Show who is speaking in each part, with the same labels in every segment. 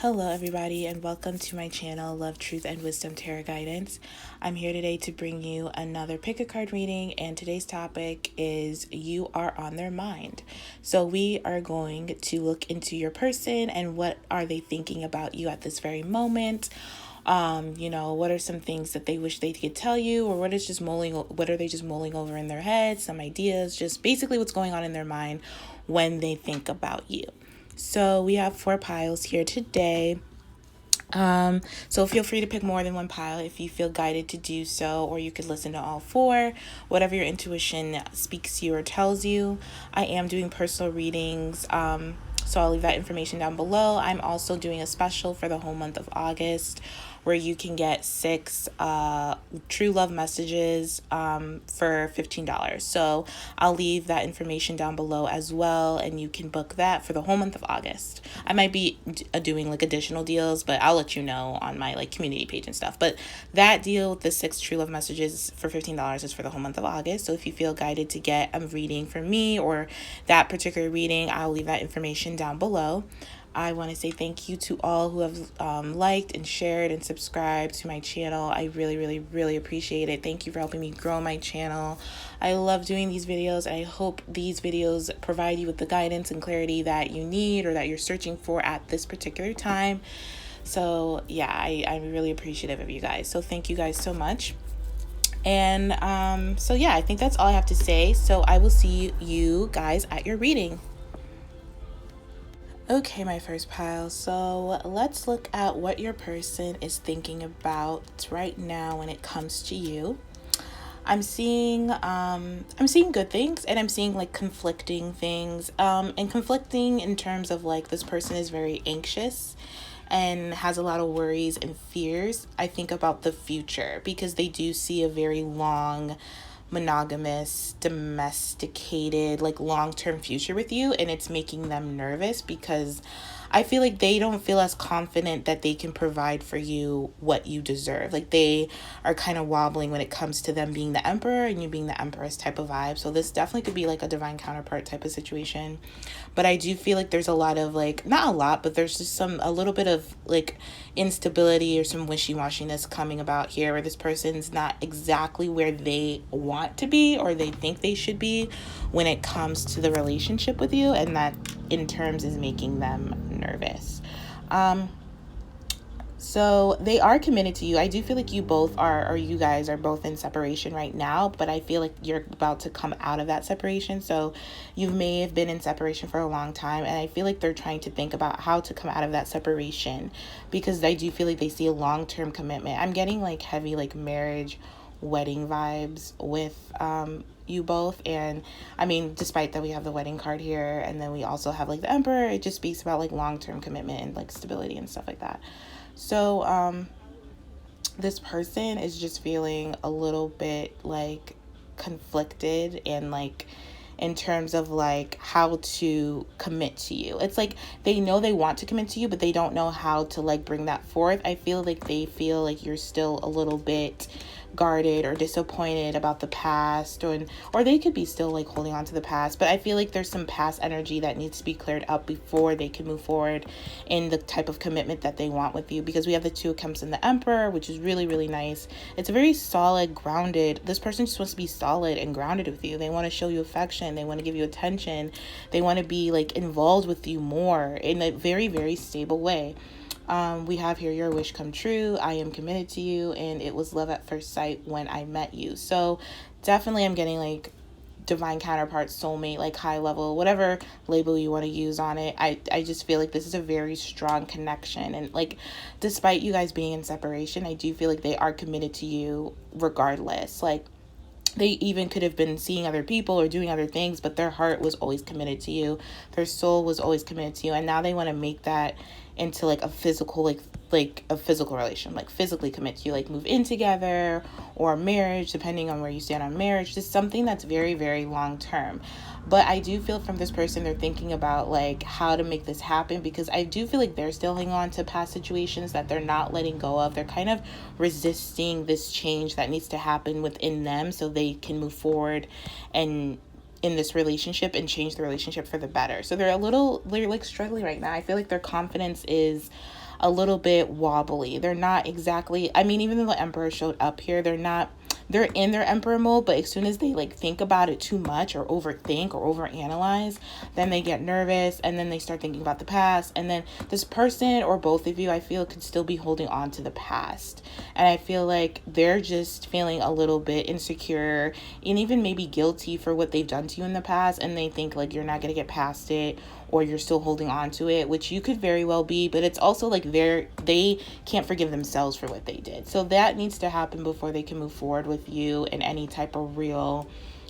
Speaker 1: Hello everybody and welcome to my channel, Love, Truth, and Wisdom Tarot Guidance. I'm here today to bring you another pick a card reading, and today's topic is you are on their mind. So we are going to look into your person and what are they thinking about you at this very moment. What are some things that they wish they could tell you, or what are they just mulling over in their head, some ideas, just basically what's going on in their mind when they think about you. So we have 4 piles here today. So feel free to pick more than one pile if you feel guided to do so, or you could listen to all 4, whatever your intuition speaks to you or tells you. I am doing personal readings, so I'll leave that information down below. I'm also doing a special for the whole month of August where you can get 6 true love messages for $15. So I'll leave that information down below as well, and you can book that for the whole month of August. I might be doing like additional deals, but I'll let you know on my community page and stuff. But that deal with the 6 true love messages for $15 is for the whole month of August. So if you feel guided to get a reading from me or that particular reading, I'll leave that information down below. I want to say thank you to all who have liked and shared and subscribed to my channel. I really, really, really appreciate it. Thank you for helping me grow my channel. I love doing these videos, and I hope these videos provide you with the guidance and clarity that you need or that you're searching for at this particular time. So yeah, I'm really appreciative of you guys. So thank you guys so much. And so yeah, I think that's all I have to say. So I will see you guys at your reading. Okay, my first pile. So let's look at what your person is thinking about right now when it comes to you. I'm seeing good things, and I'm seeing conflicting things. And conflicting in terms of this person is very anxious and has a lot of worries and fears. I think about the future because they do see a very long, monogamous, domesticated, long-term future with you, and it's making them nervous because I feel like they don't feel as confident that they can provide for you what you deserve. They are kind of wobbling when it comes to them being the emperor and you being the empress type of vibe. So this definitely could be a divine counterpart type of situation. But I do feel like there's a lot of not a lot, but there's just a little bit of instability or some wishy-washiness coming about here, where this person's not exactly where they want to be or they think they should be when it comes to the relationship with you, and that in terms is making them nervous. So they are committed to you. I do feel like you guys are both in separation right now, but I feel like you're about to come out of that separation. So you may have been in separation for a long time, and I feel like they're trying to think about how to come out of that separation because I do feel like they see a long-term commitment. I'm getting heavy marriage, wedding vibes with you both. And I mean, despite that we have the wedding card here, and then we also have the emperor, it just speaks about long-term commitment and stability and stuff like that. So this person is just feeling a little bit conflicted and in terms of how to commit to you. It's they know they want to commit to you, but they don't know how to bring that forth. I feel they feel you're still a little bit guarded or disappointed about the past, or they could be still holding on to the past, but I feel there's some past energy that needs to be cleared up before they can move forward in the type of commitment that they want with you, because we have the 2 of Cups and the Emperor, which is really, really nice. It's a very solid, grounded, this person just wants to be solid and grounded with you. They want to show you affection, they want to give you attention, they want to be involved with you more in a very, very stable way. We have here your wish come true. I am committed to you, and it was love at first sight when I met you. So definitely I'm getting divine counterpart, soulmate, high level, whatever label you want to use on it. I just feel this is a very strong connection, and despite you guys being in separation, I do feel they are committed to you regardless. They even could have been seeing other people or doing other things, but their heart was always committed to you. Their soul was always committed to you. And now they want to make that into a physical, a physical relation, physically commit to you, move in together, or marriage, depending on where you stand on marriage. Just something that's very, very long term. But I do feel from this person, they're thinking about how to make this happen, because I do feel they're still hanging on to past situations that they're not letting go of. They're kind of resisting this change that needs to happen within them so they can move forward and in this relationship and change the relationship for the better. So they're struggling right now. I feel their confidence is a little bit wobbly. They're not exactly, I mean, even though the Emperor showed up here, they're in their Emperor mode, but as soon as they like think about it too much or overthink or overanalyze, then they get nervous, and then they start thinking about the past. And then this person, or both of you, I feel could still be holding on to the past. And I feel like they're just feeling a little bit insecure and even maybe guilty for what they've done to you in the past. And they think like you're not going to get past it, or you're still holding on to it, which you could very well be. But it's also like they can't forgive themselves for what they did. So that needs to happen before they can move forward with you in any type of real,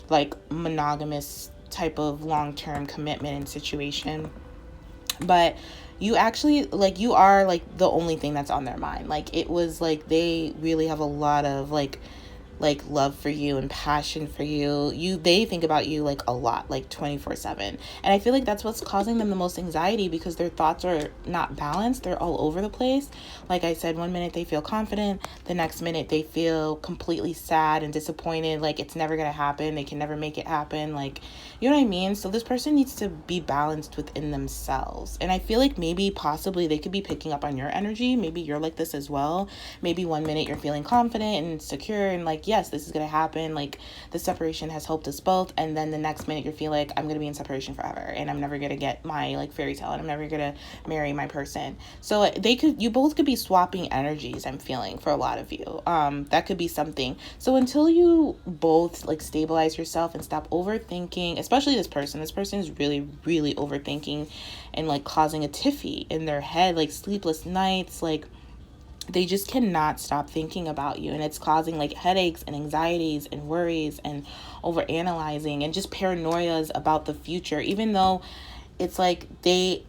Speaker 1: like, monogamous type of long-term commitment and situation. But you actually, like, you are like the only thing that's on their mind. Like, it was like they really have a lot of like love for you and passion for you. They think about you like a lot, like 24/7. And I feel like that's what's causing them the most anxiety, because their thoughts are not balanced. They're all over the place. Like I said, one minute they feel confident, the next minute they feel completely sad and disappointed, like it's never gonna happen, they can never make it happen, like, you know what I mean? So this person needs to be balanced within themselves. And I feel like maybe possibly they could be picking up on your energy. Maybe you're like this as well. Maybe one minute you're feeling confident and secure and like, yes, this is going to happen. Like, the separation has helped us both. And then the next minute you feel like, I'm going to be in separation forever, and I'm never going to get my like fairy tale, and I'm never going to marry my person. So you both could be swapping energies, I'm feeling, for a lot of you. That could be something. So until you both like stabilize yourself and stop overthinking, especially this person is really, really overthinking and like causing a tiffy in their head, like sleepless nights, like they just cannot stop thinking about you, and it's causing like headaches and anxieties and worries and over analyzing and just paranoias about the future, even though it's like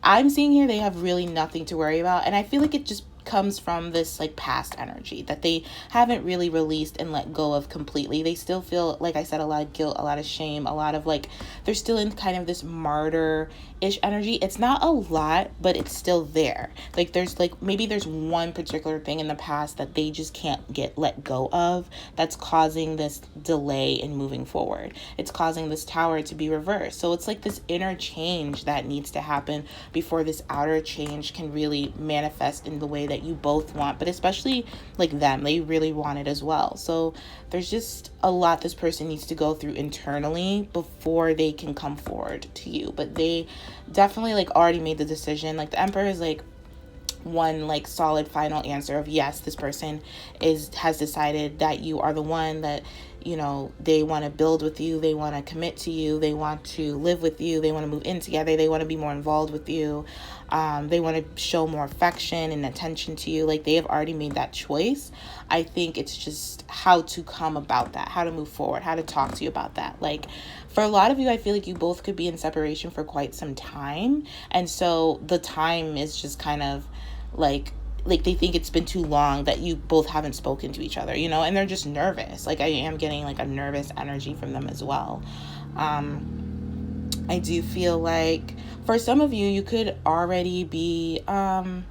Speaker 1: I'm seeing here they have really nothing to worry about. And I feel like it just comes from this like past energy that they haven't really released and let go of completely. They still feel, like I said, a lot of guilt, a lot of shame, a lot of like, they're still in kind of this martyr-ish energy. It's not a lot, but it's still there. Like there's like, maybe there's one particular thing in the past that they just can't let go of, that's causing this delay in moving forward. It's causing this tower to be reversed. So it's like this inner change that needs to happen before this outer change can really manifest in the way that you both want. But especially like them, they really want it as well. So there's just a lot this person needs to go through internally before they can come forward to you. But they definitely like already made the decision. Like the Emperor is like one like solid final answer of yes, this person has decided that you are the one, that, you know, they want to build with you, they want to commit to you, they want to live with you, they want to move in together, they want to be more involved with you, they want to show more affection and attention to you. Like they have already made that choice. I think it's just how to come about that, how to move forward, how to talk to you about that. Like for a lot of you, I feel like you both could be in separation for quite some time, and so the time is just kind of like they think it's been too long that you both haven't spoken to each other, you know, and they're just nervous. Like I am getting like a nervous energy from them as well. I do feel like for some of you, you could already be, I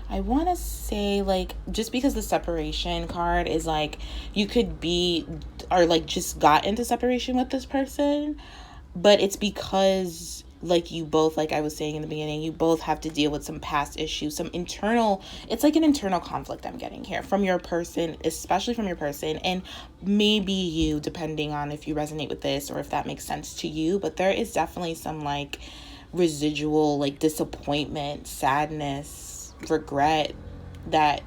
Speaker 1: want to say like, just because the separation card is like, you could be, or like just got into separation with this person, but it's because like you both, like I was saying in the beginning, you both have to deal with some past issues, some internal, it's like an internal conflict I'm getting here from your person, especially from your person, and maybe you, depending on if you resonate with this or if that makes sense to you. But there is definitely some like residual like disappointment, sadness, regret, that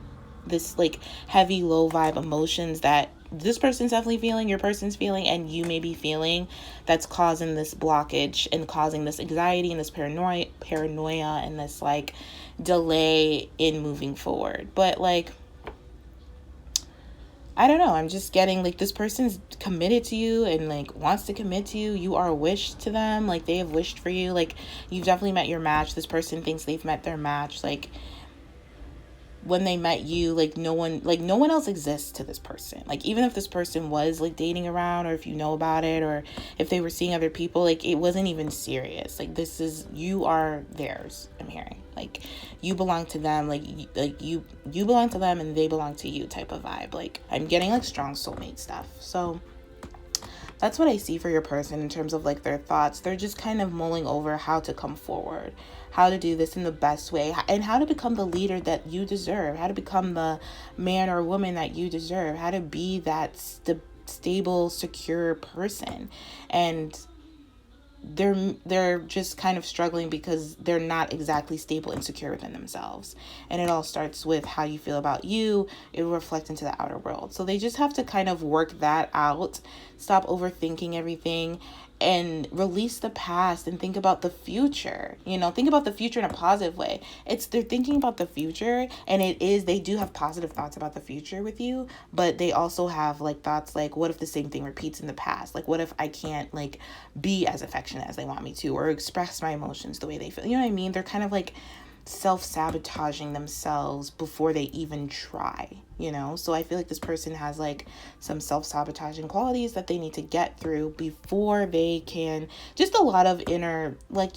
Speaker 1: this like heavy low vibe emotions that this person's definitely feeling, your person's feeling, and you may be feeling, that's causing this blockage and causing this anxiety and this paranoia and this like delay in moving forward. But like, I don't know, I'm just getting like this person's committed to you and like wants to commit to you. You are a wish to them. Like they have wished for you. Like you've definitely met your match. This person thinks they've met their match. Like when they met you, like no one else exists to this person. Like even if this person was like dating around, or if you know about it, or if they were seeing other people, like it wasn't even serious. Like you are theirs, I'm hearing. Like you belong to them, like you belong to them and they belong to you type of vibe. Like I'm getting like strong soulmate stuff. So That's what I see for your person in terms of like their thoughts. They're just kind of mulling over how to come forward, how to do this in the best way, and how to become the leader that you deserve, how to become the man or woman that you deserve, how to be that stable, secure person. And they're just kind of struggling because they're not exactly stable and secure within themselves. And it all starts with how you feel about you. It will reflect into the outer world. So they just have to kind of work that out, stop overthinking everything, and release the past and think about the future. Think about the future in a positive way. They're thinking about the future, and they do have positive thoughts about the future with you, but they also have like thoughts like, what if the same thing repeats in the past? Like, what if I can't like be as affectionate as they want me to, or express my emotions the way they feel? You know what I mean? They're kind of like self-sabotaging themselves before they even try. So I feel like this person has like some self-sabotaging qualities that they need to get through before they can, just a lot of inner, like,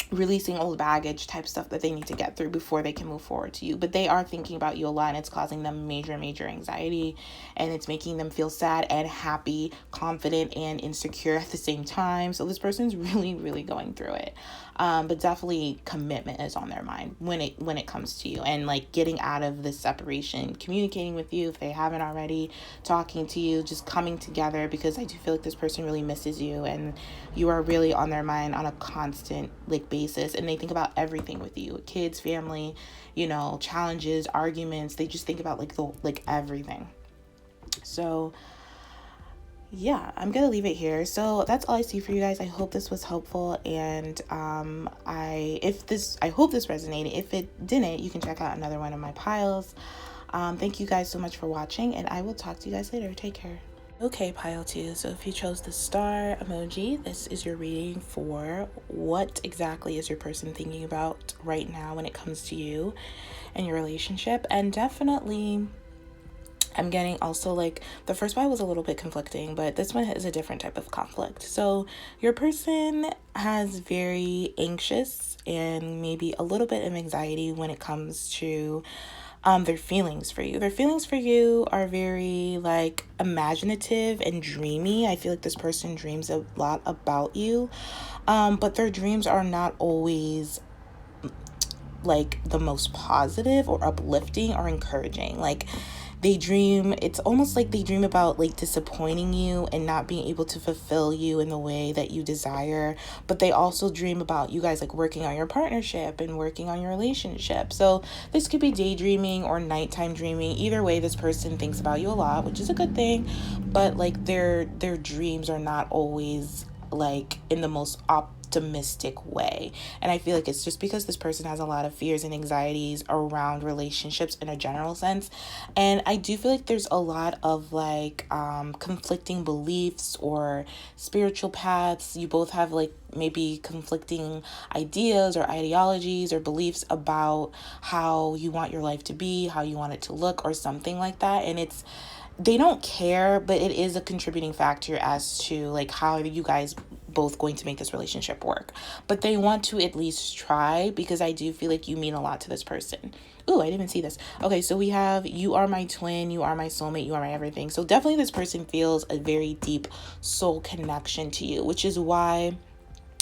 Speaker 1: releasing old baggage type stuff that they need to get through before they can move forward to you. But they are thinking about you a lot, and it's causing them major anxiety, and it's making them feel sad and happy, confident and insecure at the same time. So this person's really, really going through it. But definitely commitment is on their mind when it comes to you, and like getting out of this separation, communicating with you if they haven't already, talking to you, just coming together, because I do feel like this person really misses you, and you are really on their mind on a constant like basis, and they think about everything with you, kids, family, challenges, arguments. They just think about like everything. So yeah, I'm gonna leave it here. So that's all I see for you guys. I hope this was helpful, and I hope this resonated. If it didn't, you can check out another one of my piles. Thank you guys so much for watching, and I will talk to you guys later. Take care. Okay, pile 2. So if you chose the star emoji, this is your reading for what exactly is your person thinking about right now when it comes to you and your relationship. And definitely, I'm getting also like the first one was a little bit conflicting, but this one is a different type of conflict. So your person has very anxious and maybe a little bit of anxiety when it comes to their feelings for you. Their feelings for you are very like imaginative and dreamy. I feel like this person dreams a lot about you, but their dreams are not always like the most positive or uplifting or encouraging. Like it's almost like they dream about like disappointing you and not being able to fulfill you in the way that you desire. But they also dream about you guys like working on your partnership and working on your relationship. So this could be daydreaming or nighttime dreaming. Either way, this person thinks about you a lot, which is a good thing. But like their dreams are not always like in the most optimistic way. And I feel like it's just because this person has a lot of fears and anxieties around relationships in a general sense. And I do feel like there's a lot of like conflicting beliefs or spiritual paths. You both have like maybe conflicting ideas or ideologies or beliefs about how you want your life to be, how you want it to look, or something like that. And they don't care, but it is a contributing factor as to like how you guys both going to make this relationship work. But they want to at least try, because I do feel like you mean a lot to this person. Ooh, I didn't even see this. Okay, so we have you are my twin, you are my soulmate, you are my everything. So definitely this person feels a very deep soul connection to you, which is why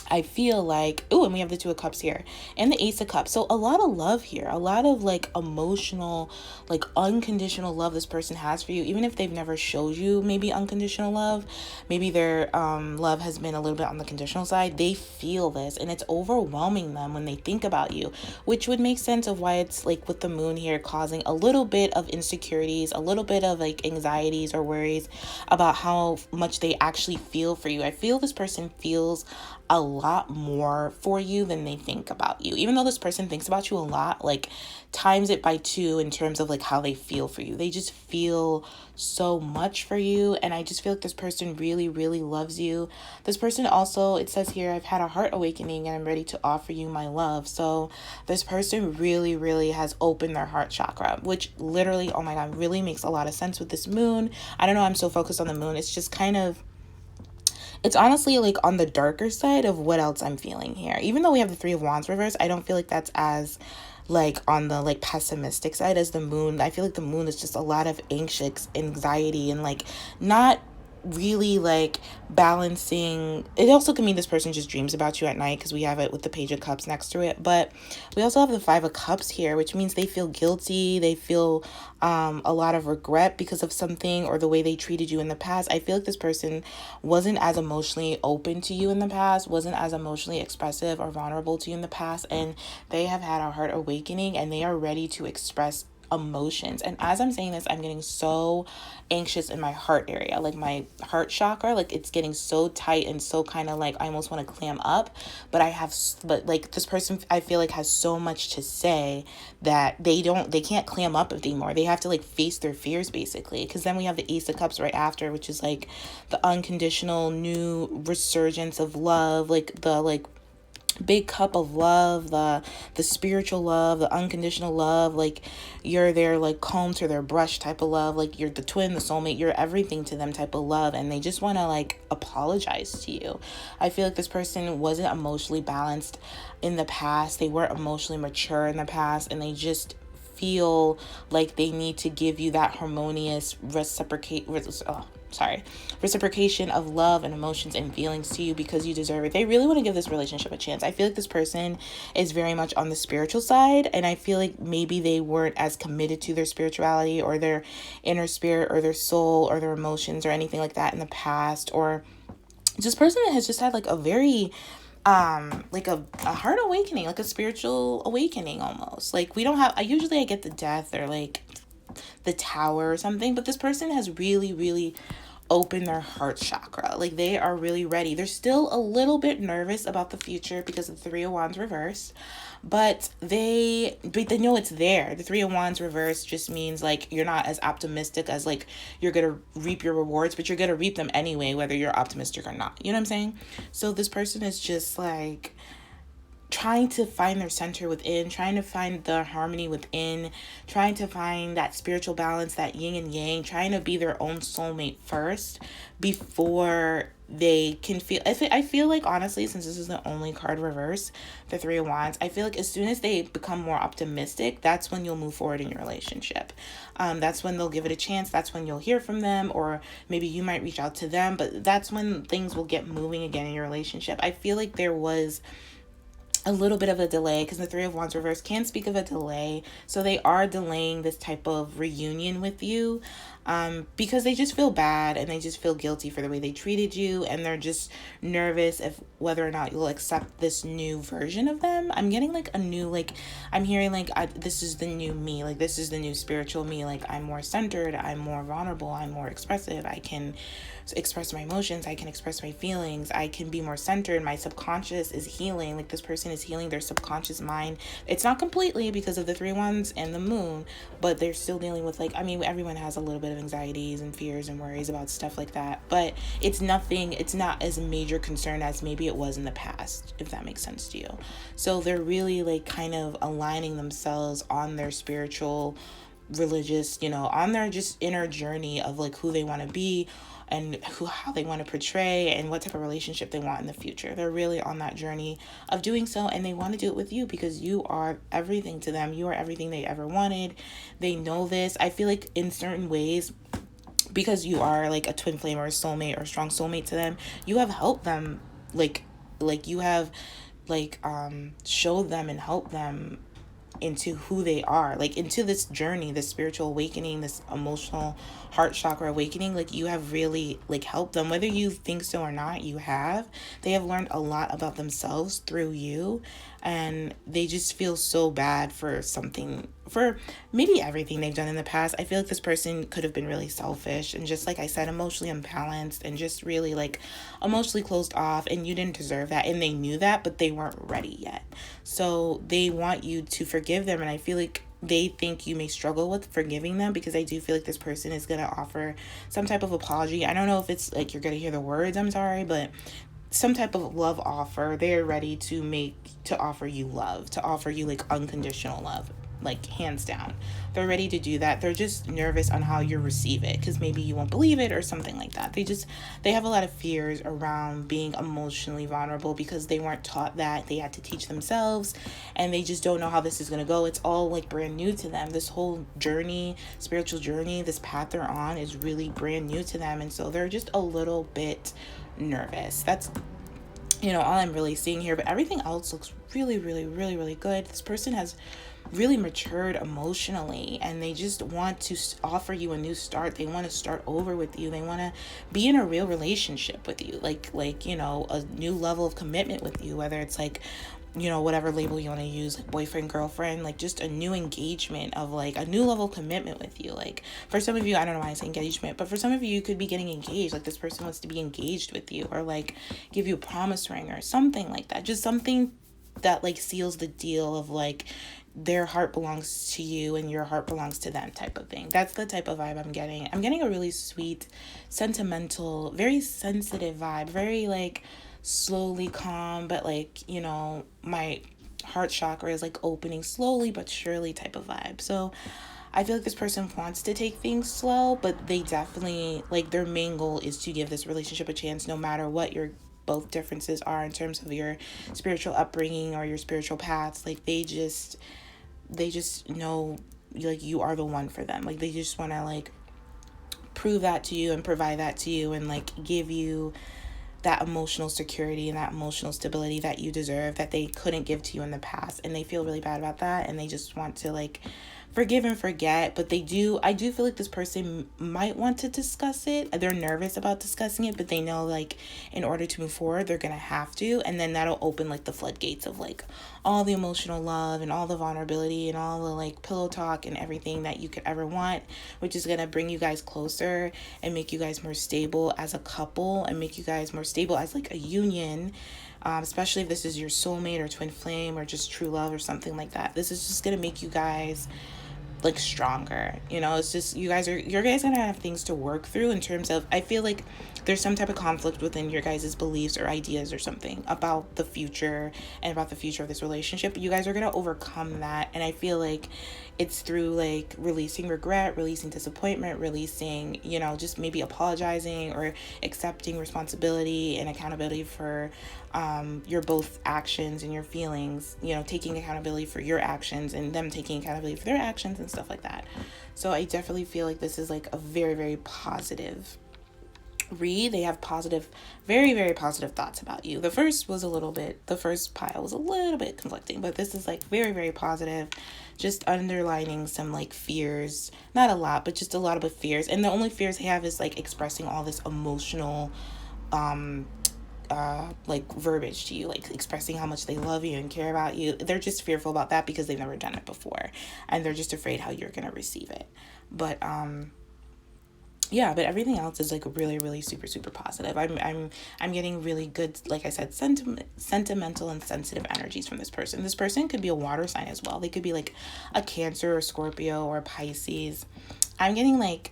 Speaker 1: I feel like, and we have the 2 of Cups here and the Ace of Cups. So a lot of love here, a lot of like emotional, like unconditional love this person has for you, even if they've never showed you maybe unconditional love. Maybe their love has been a little bit on the conditional side. They feel this, and it's overwhelming them when they think about you, which would make sense of why it's like with the moon here causing a little bit of insecurities, a little bit of like anxieties or worries about how much they actually feel for you. I feel this person feels a lot more for you than they think about you. Even though this person thinks about you a lot, like times it by 2 in terms of like how they feel for you. They just feel so much for you, and I just feel like this person really, really loves you. This person also, it says here, I've had a heart awakening and I'm ready to offer you my love. So this person really, really has opened their heart chakra, which literally, oh my God, really makes a lot of sense with this moon. I don't know, I'm so focused on the moon. It's just kind of, it's honestly like on the darker side of what else I'm feeling here. Even though we have the 3 of Wands reversed, I don't feel like that's as like on the like pessimistic side as the moon. I feel like the moon is just a lot of anxiety and like not really like balancing. It also can mean this person just dreams about you at night, because we have it with the Page of Cups next to it. But we also have the Five of Cups here, which means they feel guilty. They feel a lot of regret because of something or the way they treated you in the past. I feel like this person wasn't as emotionally open to you in the past, wasn't as emotionally expressive or vulnerable to you in the past, and they have had a heart awakening and they are ready to express emotions. And as I'm saying this, I'm getting so anxious in my heart area, like my heart chakra, like it's getting so tight and so kind of like I almost want to clam up. But like this person, I feel like, has so much to say that they can't clam up anymore. They have to like face their fears, basically, because then we have the Ace of Cups right after, which is like the unconditional new resurgence of love, like the like big cup of love, the spiritual love, the unconditional love, like you're their like comb to their brush type of love, like you're the twin, the soulmate, you're everything to them type of love, and they just want to like apologize to you. I feel like this person wasn't emotionally balanced in the past, they weren't emotionally mature in the past, and they just feel like they need to give you that harmonious reciprocation of love and emotions and feelings to you, because you deserve it. They really want to give this relationship a chance. I feel like this person is very much on the spiritual side, and I feel like maybe they weren't as committed to their spirituality or their inner spirit or their soul or their emotions or anything like that in the past. Or this person has just had like a very like a heart awakening, like a spiritual awakening almost. Like we don't have, I get the Death or like the Tower or something, but this person has really opened their heart chakra. Like they are really ready. They're still a little bit nervous about the future because of the Three of Wands reversed, but they know it's there. The Three of Wands reversed just means like you're not as optimistic as like you're gonna reap your rewards, but you're gonna reap them anyway, whether you're optimistic or not. You know what I'm saying? So this person is just like trying to find their center within, trying to find the harmony within, trying to find that spiritual balance, that yin and yang, trying to be their own soulmate first before they can feel. I feel like, honestly, since this is the only card reverse, the Three of Wands, I feel like as soon as they become more optimistic, that's when you'll move forward in your relationship. That's when they'll give it a chance. That's when you'll hear from them, or maybe you might reach out to them, but that's when things will get moving again in your relationship. I feel like there was a little bit of a delay, because the Three of Wands reverse can speak of a delay. So they are delaying this type of reunion with you because they just feel bad and they just feel guilty for the way they treated you, and they're just nervous if whether or not you'll accept this new version of them. I'm getting like a new, like I'm hearing like this is the new me, like this is the new spiritual me, like I'm more centered, I'm more vulnerable, I'm more expressive, I can express my emotions, I can express my feelings, I can be more centered, my subconscious is healing. Like this person is healing their subconscious mind. It's not completely because of the Three Wands and the Moon, but they're still dealing with, like, I mean, everyone has a little bit of anxieties and fears and worries about stuff like that, but it's not as major concern as maybe it was in the past, if that makes sense to you. So they're really like kind of aligning themselves on their spiritual, religious, on their just inner journey of like who they want to be and how they want to portray and what type of relationship they want in the future. They're really on that journey of doing so, and they want to do it with you because you are everything to them. You are everything they ever wanted. They know this. I feel like in certain ways, because you are like a twin flame or a soulmate or a strong soulmate to them, you have helped them, like you have showed them and helped them into who they are, like into this journey, this spiritual awakening, this emotional heart chakra awakening. Like you have really like helped them, whether you think so or not. They have learned a lot about themselves through you, and they just feel so bad for maybe everything they've done in the past. I feel like this person could have been really selfish and, just like I said, emotionally unbalanced and just really like emotionally closed off, and you didn't deserve that, and they knew that, but they weren't ready yet. So they want you to forgive them, and I feel like they think you may struggle with forgiving them, because I do feel like this person is going to offer some type of apology. I don't know if it's like you're going to hear the words, I'm sorry, but some type of love offer. They're ready to offer you love, to offer you like unconditional love. like hands down. They're ready to do that. They're just nervous on how you receive it, because maybe you won't believe it or something like that. They have a lot of fears around being emotionally vulnerable because they weren't taught that. They had to teach themselves, and they just don't know how this is going to go. It's all like brand new to them. This whole journey, spiritual journey, this path they're on is really brand new to them, and so they're just a little bit nervous. That's all I'm really seeing here, but everything else looks really, really, really, really good. This person has really matured emotionally, and they just want to offer you a new start. They want to start over with you. They want to be in a real relationship with you, like a new level of commitment with you, whether it's like whatever label you want to use, like boyfriend, girlfriend, like just a new engagement of like a new level of commitment with you. Like for some of you, I don't know why I say engagement, but for some of you could be getting engaged. Like this person wants to be engaged with you, or like give you a promise ring or something like that. Just something that like seals the deal of like their heart belongs to you and your heart belongs to them type of thing. That's the type of vibe I'm getting. I'm getting a really sweet, sentimental, very sensitive vibe, very like slowly calm, but like my heart chakra is like opening slowly but surely type of vibe. So I feel like this person wants to take things slow, but they definitely, like, their main goal is to give this relationship a chance, no matter what your both differences are in terms of your spiritual upbringing or your spiritual paths. Like they just know like you are the one for them. Like they just want to like prove that to you and provide that to you and like give you that emotional security and that emotional stability that you deserve, that they couldn't give to you in the past. And they feel really bad about that, and they just want to like forgive and forget. But I do feel like this person might want to discuss it. They're nervous about discussing it, but they know like in order to move forward, they're gonna have to. And then that'll open like the floodgates of like all the emotional love and all the vulnerability and all the like pillow talk and everything that you could ever want, which is gonna bring you guys closer and make you guys more stable as a couple and make you guys more stable as like a union. Especially if this is your soulmate or twin flame or just true love or something like that. This is just gonna make you guys like stronger. It's just you're guys gonna have things to work through in terms of, I feel like there's some type of conflict within your guys' beliefs or ideas or something about the future and about the future of this relationship. You guys are gonna overcome that, and I feel like it's through like releasing regret, releasing disappointment, releasing just maybe apologizing or accepting responsibility and accountability for your both actions and your feelings, taking accountability for your actions and them taking accountability for their actions and stuff like that. So I definitely feel like this is like a very, very positive read. They have positive, very, very positive thoughts about you. The first pile was a little bit conflicting, but this is like very, very positive, just underlining some like fears, not a lot, but just a lot of fears. And the only fears they have is like expressing all this emotional like verbiage to you, like expressing how much they love you and care about you. They're just fearful about that because they've never done it before, and they're just afraid how you're gonna receive it. But but everything else is like really, really super, super positive. I'm getting really good, like I said, sentimental and sensitive energies from this person. This person could be a water sign as well. They could be like a Cancer or Scorpio or Pisces. I'm getting like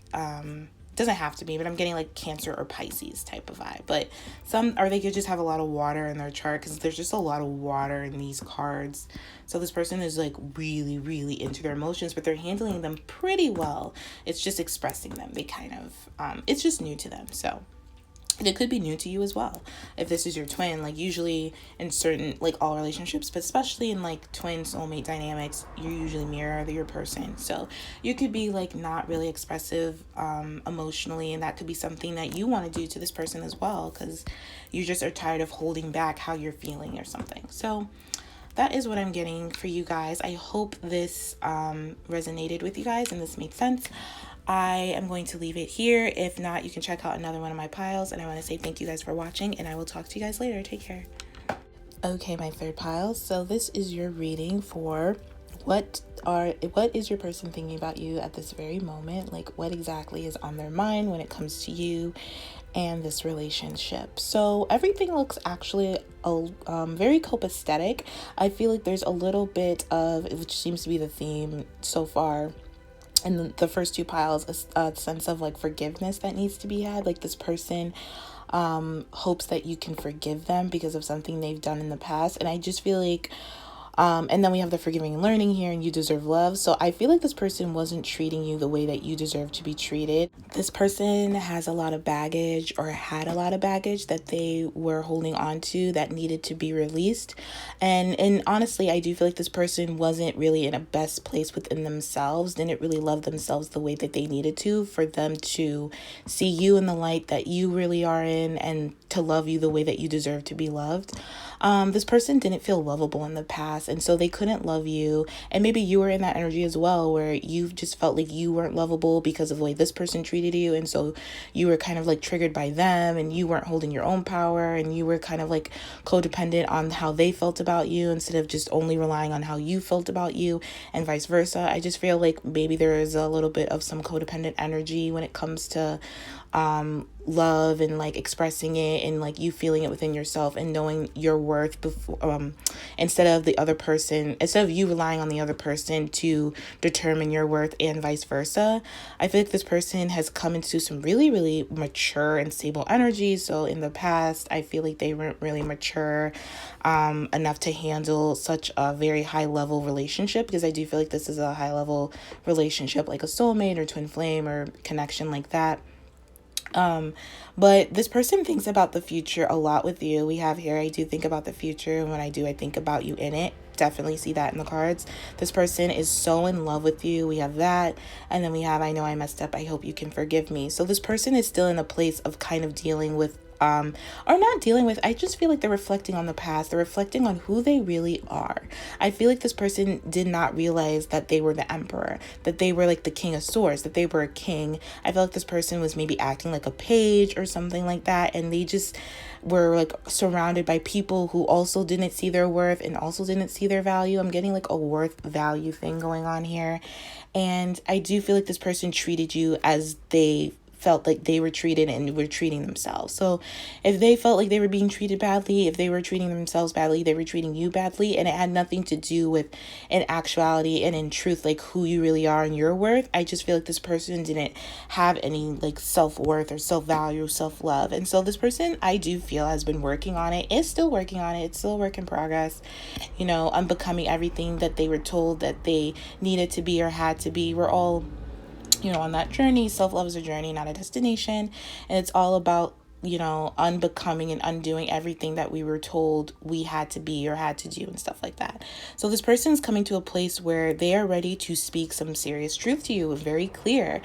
Speaker 1: doesn't have to be, but I'm getting like Cancer or Pisces type of vibe. But they could just have a lot of water in their chart, because there's just a lot of water in these cards. So this person is like really, really into their emotions, but they're handling them pretty well. It's just expressing them. They kind of, it's just new to them. So it could be new to you as well. If this is your twin, like usually in certain, like all relationships, but especially in like twin soulmate dynamics, you usually mirror your person. So you could be like not really expressive emotionally, and that could be something that you want to do to this person as well, because you just are tired of holding back how you're feeling or something. So that is what I'm getting for you guys. I hope this resonated with you guys and this made sense. I am going to leave it here. If not, you can check out another one of my piles. And I want to say thank you guys for watching, and I will talk to you guys later. Take care. Okay, my third pile. So this is your reading for what is your person thinking about you at this very moment? Like what exactly is on their mind when it comes to you and this relationship? So everything looks actually very copacetic. I feel like there's a little bit of, which seems to be the theme so far, and the first two piles, a sense of like forgiveness that needs to be had. Like this person hopes that you can forgive them because of something they've done in the past. And I just feel like And then we have the forgiving and learning here, and you deserve love. So I feel like this person wasn't treating you the way that you deserve to be treated. This person has a lot of baggage, or had a lot of baggage that they were holding on to that needed to be released. And honestly, I do feel like this person wasn't really in a best place within themselves, didn't really love themselves the way that they needed to, for them to see you in the light that you really are in, and to love you the way that you deserve to be loved. This person didn't feel lovable in the past, and so they couldn't love you. And maybe you were in that energy as well, where you just felt like you weren't lovable because of the way this person treated you, and so you were kind of like triggered by them, and you weren't holding your own power, and you were kind of like codependent on how they felt about you instead of just only relying on how you felt about you, and vice versa. I just feel like maybe there is a little bit of some codependent energy when it comes to love, and like expressing it, and like you feeling it within yourself, and knowing your worth before, instead of you relying on the other person to determine your worth, and vice versa. I feel like this person has come into some really, really mature and stable energy. So in the past, I feel like they weren't really mature enough to handle such a very high level relationship, because I do feel like this is a high level relationship, like a soulmate or twin flame or connection like that. But this person thinks about the future a lot with you. We have here, I do think about the future, and when I do, I think about you in it. Definitely see that in the cards. This person is so in love with you. We have that. And then we have, I know I messed up, I hope you can forgive me. So this person is still in a place of kind of dealing with or not dealing with, I just feel like they're reflecting on the past. They're reflecting on who they really are. I feel like this person did not realize that they were the emperor, that they were like the king of swords, that they were a king. I feel like this person was maybe acting like a page or something like that, and they just were like surrounded by people who also didn't see their worth and also didn't see their value. I'm getting like a worth value thing going on here. And I do feel like this person treated you as they felt like they were treated and were treating themselves. So if they felt like they were being treated badly, if they were treating themselves badly, they were treating you badly, and it had nothing to do with, in actuality and in truth, like who you really are and your worth. I just feel like this person didn't have any like self-worth or self-value, self-love. And so this person, I do feel, has been working on it, is still working on it. It's still a work in progress, unbecoming everything that they were told that they needed to be or had to be. We're all on that journey. Self-love is a journey, not a destination. And it's all about, unbecoming and undoing everything that we were told we had to be or had to do and stuff like that. So this person's coming to a place where they are ready to speak some serious truth to you, very clear.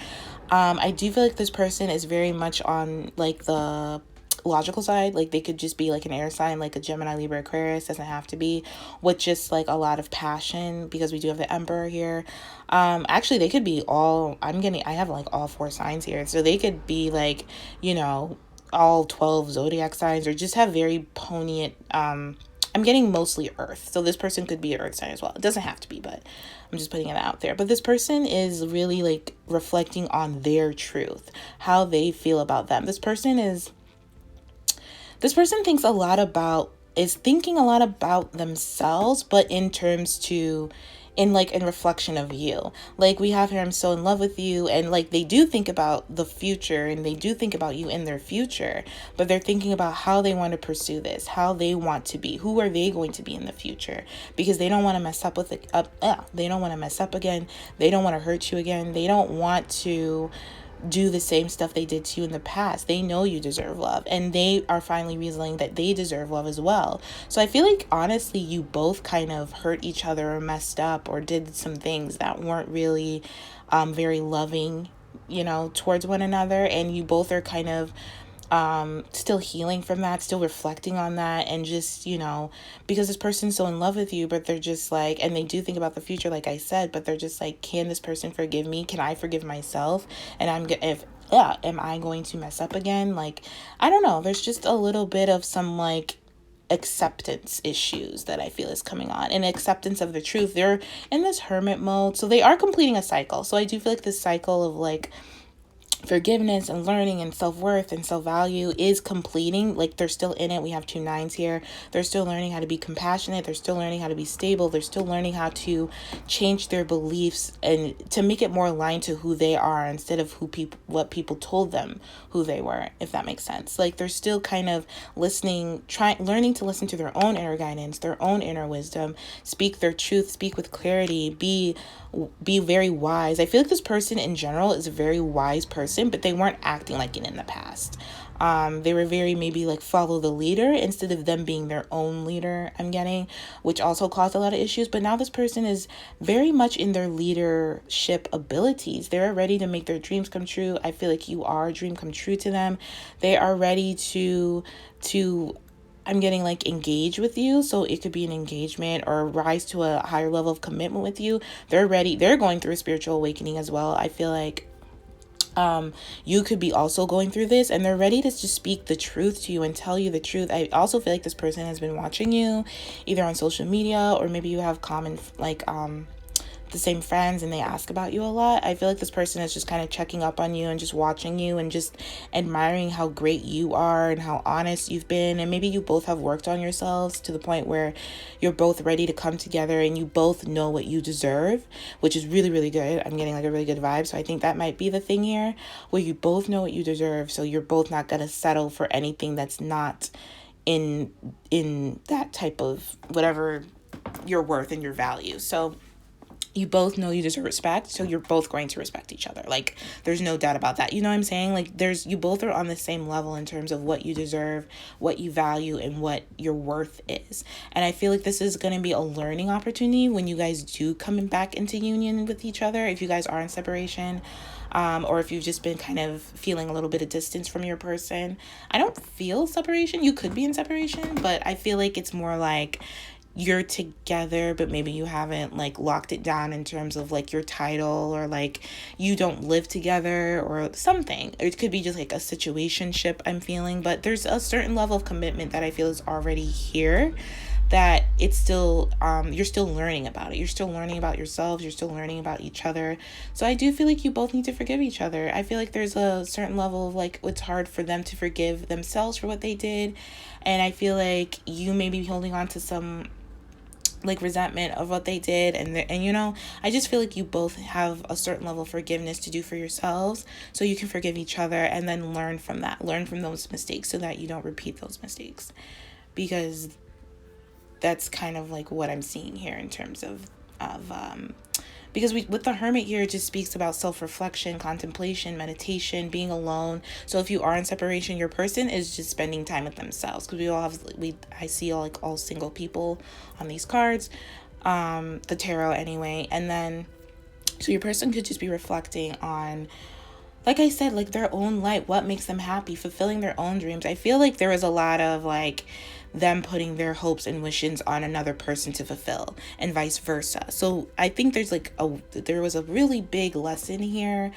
Speaker 1: I do feel like this person is very much on like the logical side. Like they could just be like an air sign, like a Gemini, Libra, Aquarius, doesn't have to be, with just like a lot of passion, because we do have the Emperor here. Actually they could be all, I have like all 4 signs here, so they could be like, all 12 zodiac signs, or just have very poignant, I'm getting mostly earth. So this person could be an earth sign as well. It doesn't have to be, but I'm just putting it out there. But this person is really like reflecting on their truth, how they feel about them. This person thinks a lot about, is thinking a lot about themselves, but in reflection of you. Like we have here, I'm so in love with you, and like they do think about the future, and they do think about you in their future, but they're thinking about how they want to pursue this, how they want to be, who are they going to be in the future, because they don't want to mess up with it. They don't want to mess up again. They don't want to hurt you again. They don't want to do the same stuff they did to you in the past. They know you deserve love, and they are finally realizing that they deserve love as well. So I feel like honestly you both kind of hurt each other or messed up or did some things that weren't really very loving, towards one another, and you both are kind of still healing from that, still reflecting on that, and just, because this person's so in love with you, but they're just like, and they do think about the future, like I said, but they're just like, can this person forgive me? Can I forgive myself? And am I going to mess up again? Like, I don't know. There's just a little bit of some like acceptance issues that I feel is coming on, and acceptance of the truth. They're in this hermit mode, so they are completing a cycle. So I do feel like this cycle of like forgiveness and learning and self-worth and self-value is completing. Like, they're still in it. We have 2 9s here. They're still learning how to be compassionate. They're still learning how to be stable. They're still learning how to change their beliefs and to make it more aligned to who they are instead of what people told them who they were, if that makes sense. Like, they're still kind of learning to listen to their own inner guidance, their own inner wisdom, speak their truth, speak with clarity, be very wise. I feel like this person in general is a very wise person, but they weren't acting like it in the past. They were very maybe like follow the leader instead of them being their own leader, I'm getting, which also caused a lot of issues. But now this person is very much in their leadership abilities. They're ready to make their dreams come true. I feel like you are a dream come true to them. They are ready to I'm getting like engage with you. So it could be an engagement or rise to a higher level of commitment with you. They're ready. They're going through a spiritual awakening as well. I feel like you could be also going through this, and they're ready to just speak the truth to you and tell you the truth. I also feel like this person has been watching you either on social media, or maybe you have common the same friends and they ask about you a lot. I feel like this person is just kind of checking up on you and just watching you and just admiring how great you are and how honest you've been. And maybe you both have worked on yourselves to the point where you're both ready to come together and you both know what you deserve, which is really, really good. I'm getting like a really good vibe. So I think that might be the thing here, where you both know what you deserve. So you're both not going to settle for anything that's not in that type of whatever your worth and your value. So you both know you deserve respect, so you're both going to respect each other. Like, there's no doubt about that. You know what I'm saying? Like, you both are on the same level in terms of what you deserve, what you value, and what your worth is. And I feel like this is going to be a learning opportunity when you guys do come back into union with each other, if you guys are in separation. Or if you've just been kind of feeling a little bit of distance from your person. I don't feel separation. You could be in separation, but I feel like it's more like you're together, but maybe you haven't like locked it down in terms of like your title, or like you don't live together or something. It could be just like a situationship I'm feeling, but there's a certain level of commitment that I feel is already here, that it's still you're still learning about it. You're still learning about yourselves. You're still learning about each other. So I do feel like you both need to forgive each other. I feel like there's a certain level of like it's hard for them to forgive themselves for what they did. And I feel like you may be holding on to some like resentment of what they did, and you know, I just feel like you both have a certain level of forgiveness to do for yourselves, so you can forgive each other and then learn from those mistakes so that you don't repeat those mistakes, because that's kind of like what I'm seeing here in terms of because with the Hermit here, it just speaks about self-reflection, contemplation, meditation, being alone. So if you are in separation, your person is just spending time with themselves, because I see all single people on these cards, the tarot anyway. And then so your person could just be reflecting on, like I said, like their own light, what makes them happy, fulfilling their own dreams. I feel like there was a lot of like them putting their hopes and wishes on another person to fulfill, and vice versa. So I think there was a really big lesson here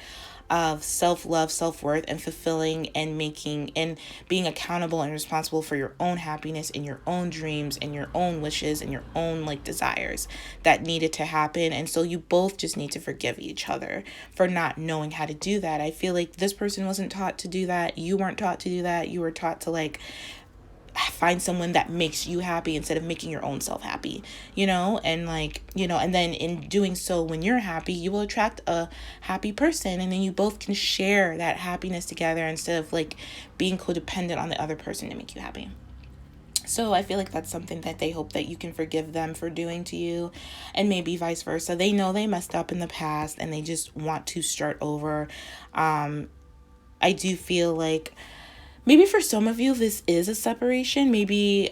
Speaker 1: of self-love, self-worth, and fulfilling and making and being accountable and responsible for your own happiness and your own dreams and your own wishes and your own like desires that needed to happen. And so you both just need to forgive each other for not knowing how to do that. I feel like this person wasn't taught to do that. You weren't taught to do that. You were taught to like find someone that makes you happy instead of making your own self happy, you know, and like, you know, and then in doing so, when you're happy, you will attract a happy person, and then you both can share that happiness together instead of like being codependent on the other person to make you happy. So I feel like that's something that they hope that you can forgive them for doing to you, and maybe vice versa. They know they messed up in the past and they just want to start over. I do feel like maybe for some of you, this is a separation. Maybe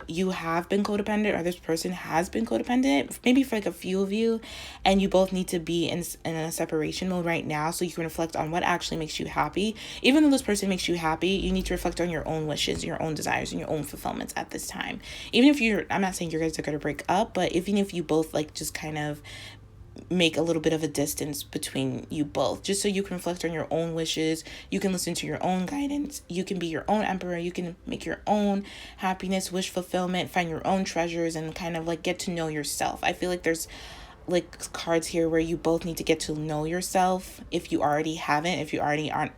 Speaker 1: you have been codependent, or this person has been codependent. Maybe for like a few of you, and you both need to be in a separation mode right now, so you can reflect on what actually makes you happy. Even though this person makes you happy, you need to reflect on your own wishes, your own desires, and your own fulfillments at this time. Even if I'm not saying you guys are going to break up, but even if you both like just kind of make a little bit of a distance between you both, just so you can reflect on your own wishes, you can listen to your own guidance, you can be your own emperor, you can make your own happiness, wish fulfillment, find your own treasures, and kind of like get to know yourself. I feel like there's like cards here where you both need to get to know yourself. If you already haven't, if you already are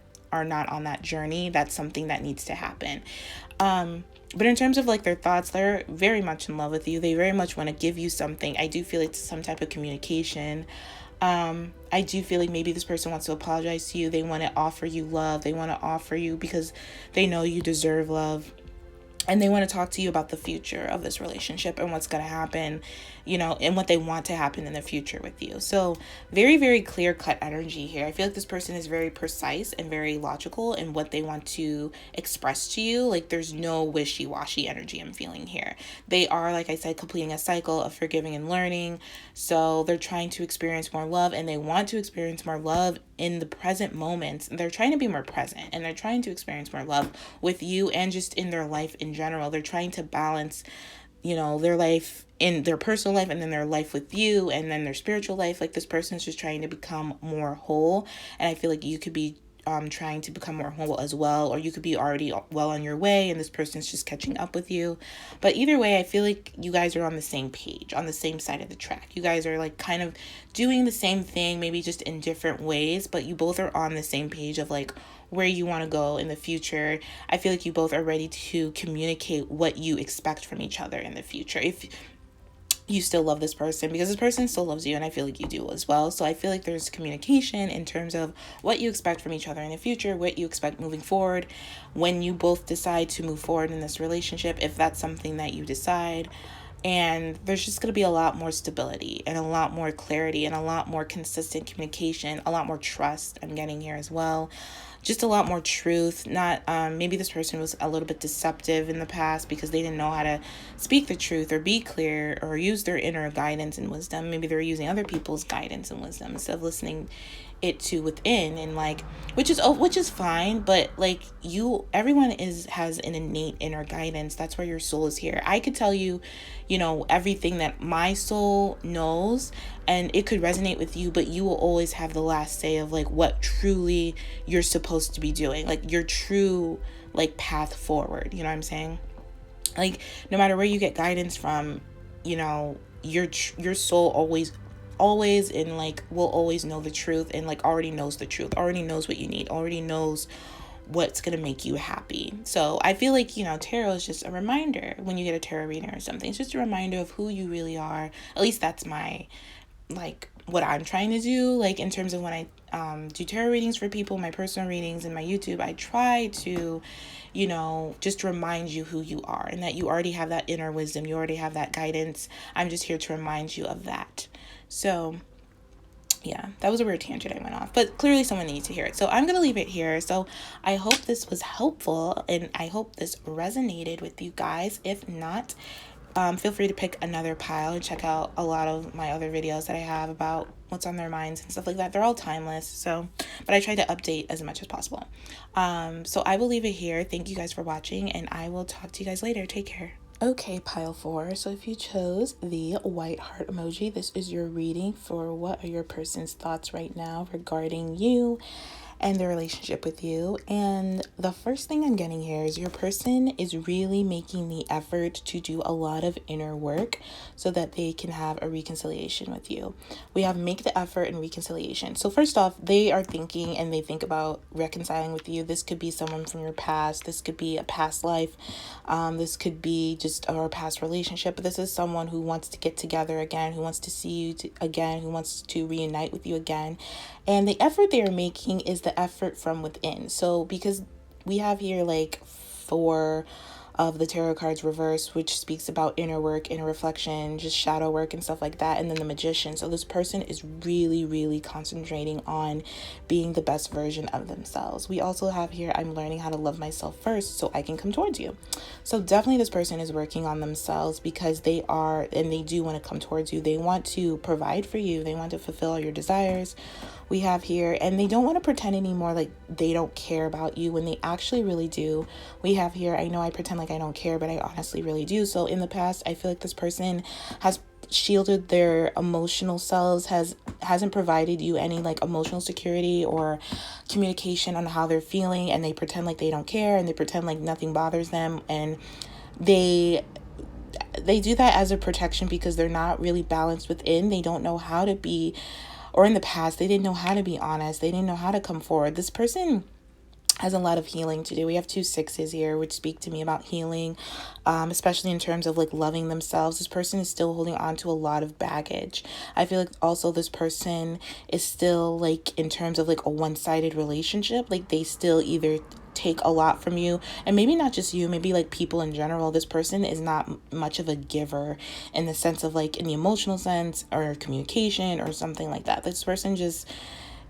Speaker 1: not on that journey, that's something that needs to happen. But in terms of like their thoughts, they're very much in love with you. They very much want to give you something. I do feel it's some type of communication. I do feel like maybe this person wants to apologize to you. They want to offer you love. They want to offer you because they know you deserve love. And they want to talk to you about the future of this relationship and what's going to happen, and what they want to happen in the future with you. So very, very clear cut energy here. I feel like this person is very precise and very logical in what they want to express to you. Like there's no wishy-washy energy I'm feeling here. They are, like I said, completing a cycle of forgiving and learning. So they're trying to experience more love, and they want to experience more love in the present moments. They're trying to be more present, and they're trying to experience more love with you and just in their life in general. They're trying to balance, their life in their personal life and then their life with you and then their spiritual life. Like this person's just trying to become more whole. And I feel like you could be trying to become more whole as well, or you could be already well on your way and this person's just catching up with you. But either way, I feel like you guys are on the same page, on the same side of the track. You guys are like kind of doing the same thing, maybe just in different ways, but you both are on the same page of like where you want to go in the future. I feel like you both are ready to communicate what you expect from each other in the future. If you still love this person, because this person still loves you, and I feel like you do as well. So I feel like there's communication in terms of what you expect from each other in the future, what you expect moving forward when you both decide to move forward in this relationship, if that's something that you decide. And there's just going to be a lot more stability and a lot more clarity and a lot more consistent communication, a lot more trust I'm getting here as well. Just a lot more truth. Not maybe this person was a little bit deceptive in the past because they didn't know how to speak the truth or be clear or use their inner guidance and wisdom. Maybe they were using other people's guidance and wisdom instead of listening it to within, and like which is fine, but like everyone has an innate inner guidance. That's where your soul is here. I could tell you everything that my soul knows, and it could resonate with you, but you will always have the last say of like what truly you're supposed to be doing, like your true like path forward. You know what I'm saying? Like no matter where you get guidance from, your soul always and like will always know the truth, and like already knows the truth, already knows what you need, already knows what's going to make you happy. So I feel like tarot is just a reminder. When you get a tarot reading or something, it's just a reminder of who you really are. At least that's my like what I'm trying to do. Like in terms of when I do tarot readings for people, my personal readings and my YouTube, I try to just remind you who you are and that you already have that inner wisdom, you already have that guidance. I'm just here to remind you of that. So yeah, that was a weird tangent I went off, but clearly someone needs to hear it. So I'm going to leave it here. So I hope this was helpful, and I hope this resonated with you guys. If not, feel free to pick another pile and check out a lot of my other videos that I have about what's on their minds and stuff like that. They're all timeless. So, but I try to update as much as possible. So I will leave it here. Thank you guys for watching, and I will talk to you guys later. Take care. Okay, pile 4. So if you chose the white heart emoji, this is your reading for what are your person's thoughts right now regarding you and their relationship with you. And the first thing I'm getting here is your person is really making the effort to do a lot of inner work so that they can have a reconciliation with you. We have make the effort and reconciliation. So first off, they are thinking and they think about reconciling with you. This could be someone from your past. This could be a past life. This could be just our past relationship. But this is someone who wants to get together again, who wants to see you again, who wants to reunite with you again. And the effort they are making is the effort from within. So because we have here like 4 of the tarot cards reversed, which speaks about inner work, inner reflection, just shadow work and stuff like that, and then the Magician. So this person is really, really concentrating on being the best version of themselves. We also have here, I'm learning how to love myself first so I can come towards you. So definitely this person is working on themselves because they are, and they do want to come towards you. They want to provide for you. They want to fulfill all your desires. We have here, and they don't want to pretend anymore like they don't care about you when they actually really do. We have here, I know I pretend like I don't care, but I honestly really do. So in the past, I feel like this person has shielded their emotional selves, hasn't provided you any like emotional security or communication on how they're feeling, and they pretend like they don't care, and they pretend like nothing bothers them, and they they do that as a protection because they're not really balanced within. They don't know how to be, or in the past, they didn't know how to be honest. They didn't know how to come forward. This person has a lot of healing to do. We have 2 6s here, which speak to me about healing, especially in terms of like loving themselves. This person is still holding on to a lot of baggage. I feel like also this person is still like in terms of like a one-sided relationship, like they still either take a lot from you, and maybe not just you, maybe like people in general. This person is not much of a giver in the sense of like in the emotional sense or communication or something like that. This person just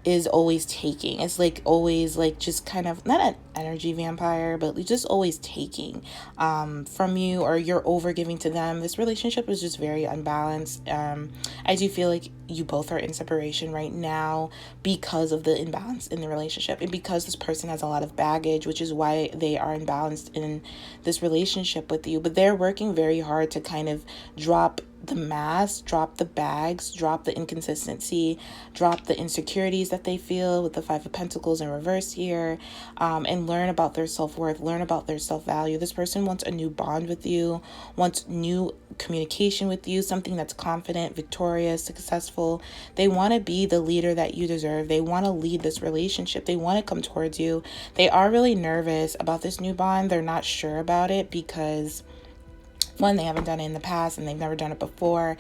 Speaker 1: is always taking. It's like always like just kind of not an energy vampire, but just always taking from you, or you're over giving to them. This relationship is just very unbalanced. I do feel like you both are in separation right now because of the imbalance in the relationship, and because this person has a lot of baggage, which is why they are imbalanced in this relationship with you. But they're working very hard to kind of drop the mask, drop the bags, drop the inconsistency, drop the insecurities that they feel with the 5 of Pentacles in reverse here, and learn about their self-worth, learn about their self-value. This person wants a new bond with you, wants new communication with you, something that's confident, victorious, successful. They want to be the leader that you deserve. They want to lead this relationship. They want to come towards you. They are really nervous about this new bond. They're not sure about it because one, they haven't done it in the past and they've never done it before.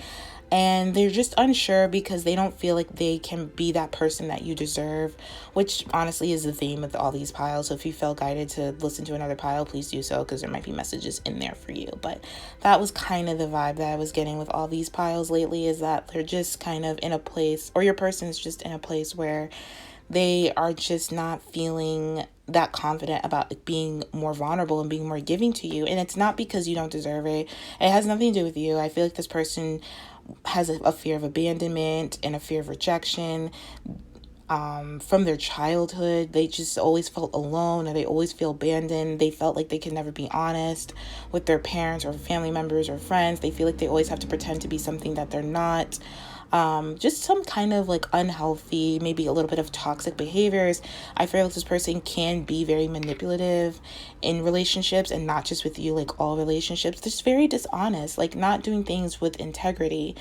Speaker 1: And they're just unsure because they don't feel like they can be that person that you deserve, which honestly is the theme with all these piles. So if you felt guided to listen to another pile, please do so, because there might be messages in there for you. But that was kind of the vibe that I was getting with all these piles lately, is that they're just kind of in a place, or your person is just in a place where they are just not feeling that confident about being more vulnerable and being more giving to you. And it's not because you don't deserve it. It has nothing to do with you. I feel like this person has a fear of abandonment and a fear of rejection from their childhood. They just always felt alone, or they always feel abandoned. They felt like they could never be honest with their parents or family members or friends. They feel like they always have to pretend to be something that they're not. Just some kind of like unhealthy, maybe a little bit of toxic behaviors. I feel like this person can be very manipulative in relationships, and not just with you, like all relationships. They're just very dishonest, like not doing things with integrity,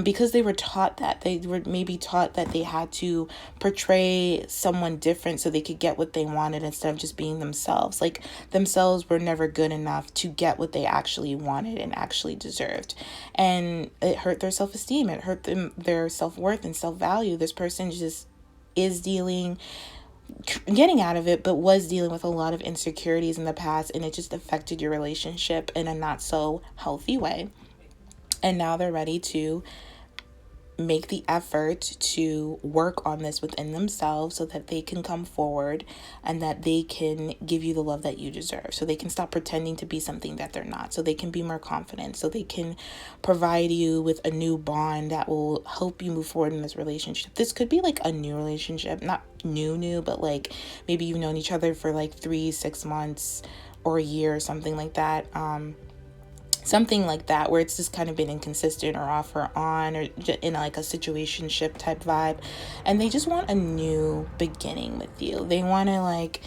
Speaker 1: because they were taught that. They were maybe taught that they had to portray someone different so they could get what they wanted instead of just being themselves. Like themselves were never good enough to get what they actually wanted and actually deserved. And it hurt their self-esteem. It hurt them, their self-worth and self-value. This person just is getting out of it, but was dealing with a lot of insecurities in the past, and it just affected your relationship in a not so healthy way. And now they're ready to make the effort to work on this within themselves so that they can come forward and that they can give you the love that you deserve. So they can stop pretending to be something that they're not. So they can be more confident. So they can provide you with a new bond that will help you move forward in this relationship. This could be like a new relationship, not new, but like maybe you've known each other for like 3-6 months or a year or something like that. Something like that, where it's just kind of been inconsistent or off or on, or in like a situationship type vibe, and they just want a new beginning with you. They want to like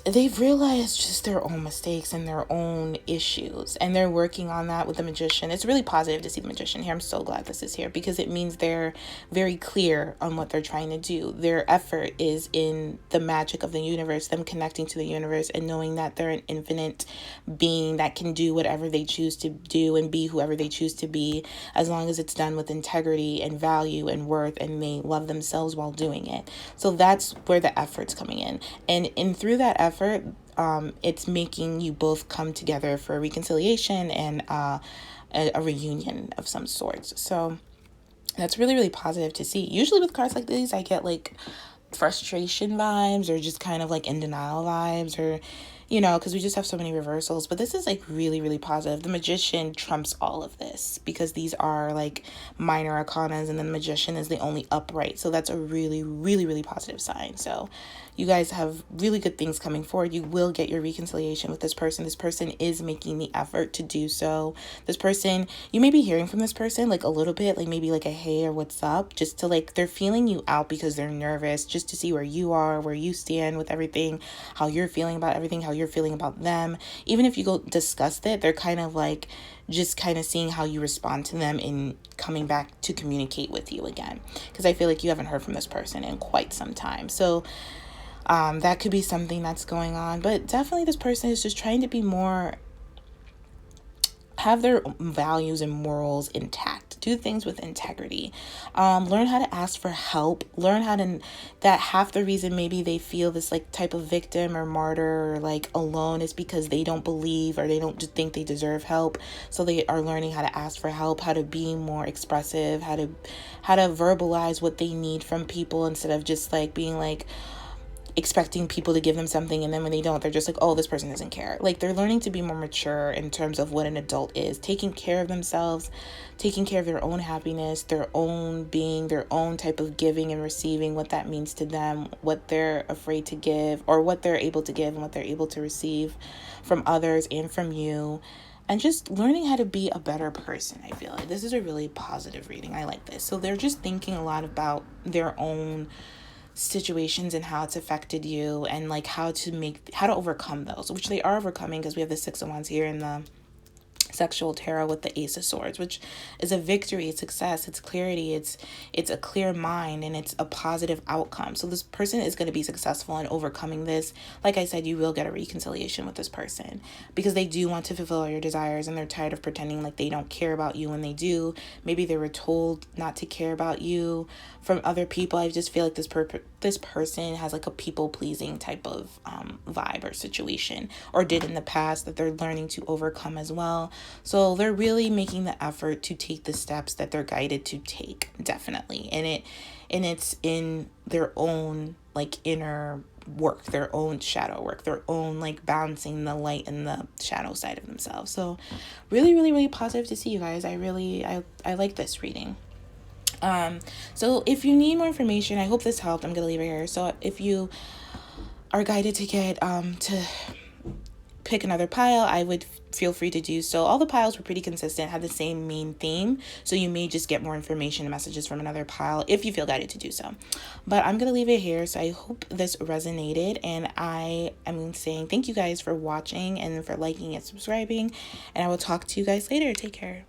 Speaker 1: they've realized just their own mistakes and their own issues, and they're working on that with the Magician. It's really positive to see the Magician here. I'm so glad this is here, because it means they're very clear on what they're trying to do. Their effort is in the magic of the universe, them connecting to the universe and knowing that they're an infinite being that can do whatever they choose to do and be whoever they choose to be, as long as it's done with integrity and value and worth, and they love themselves while doing it. So that's where the effort's coming in, and through that effort, it's making you both come together for a reconciliation and a reunion of some sorts. So that's really, really positive to see. Usually with cards like these, I get like frustration vibes, or just kind of like in denial vibes, or because we just have so many reversals. But this is like really, really positive. The Magician trumps all of this, because these are like minor arcanas, and then the Magician is the only upright. So that's a really, really, really positive sign. So you guys have really good things coming forward. You will get your reconciliation with this person. This person is making the effort to do so. This person, you may be hearing from this person like a little bit, like maybe like a hey or what's up, just to like, they're feeling you out because they're nervous, just to see where you are, where you stand with everything, how you're feeling about everything, how you're you're feeling about them. Even if you go discuss it, they're kind of like just kind of seeing how you respond to them and coming back to communicate with you again, because I feel like you haven't heard from this person in quite some time. So that could be something that's going on, but definitely this person is just trying to be more, have their values and morals intact, do things with integrity, learn how to ask for help, learn how to, that half the reason maybe they feel this like type of victim or martyr or like alone is because they don't believe or they don't just think they deserve help. So they are learning how to ask for help, how to be more expressive, how to verbalize what they need from people, instead of just like being like expecting people to give them something, and then when they don't, they're just like, oh, this person doesn't care. Like, they're learning to be more mature in terms of what an adult is, taking care of themselves, taking care of their own happiness, their own being, their own type of giving and receiving, what that means to them, what they're afraid to give, or what they're able to give and what they're able to receive from others and from you, and just learning how to be a better person. I feel like this is a really positive reading. I like this. So they're just thinking a lot about their own situations and how it's affected you, and like how to overcome those, which they are overcoming, because we have the Six of Wands here in the sexual tarot with the Ace of Swords, which is a victory, it's success, it's clarity, it's a clear mind, and it's a positive outcome. So this person is going to be successful in overcoming this. Like I said, you will get a reconciliation with this person, because they do want to fulfill all your desires, and they're tired of pretending like they don't care about you when they do. Maybe they were told not to care about you from other people. I just feel like this person has like a people-pleasing type of vibe or situation, or did in the past, that they're learning to overcome as well. So they're really making the effort to take the steps that they're guided to take, definitely. And it's in their own like inner work, their own shadow work, their own like balancing the light and the shadow side of themselves. So really, really, really positive to see, you guys. I like this reading. So if you need more information, I hope this helped. I'm gonna leave it here. So if you are guided to get to pick another pile, I would feel free to do so. All the piles were pretty consistent, had the same main theme, so you may just get more information and messages from another pile if you feel guided to do so. But I'm gonna leave it here. So I hope this resonated, and I am saying thank you guys for watching and for liking and subscribing, and I will talk to you guys later. Take care.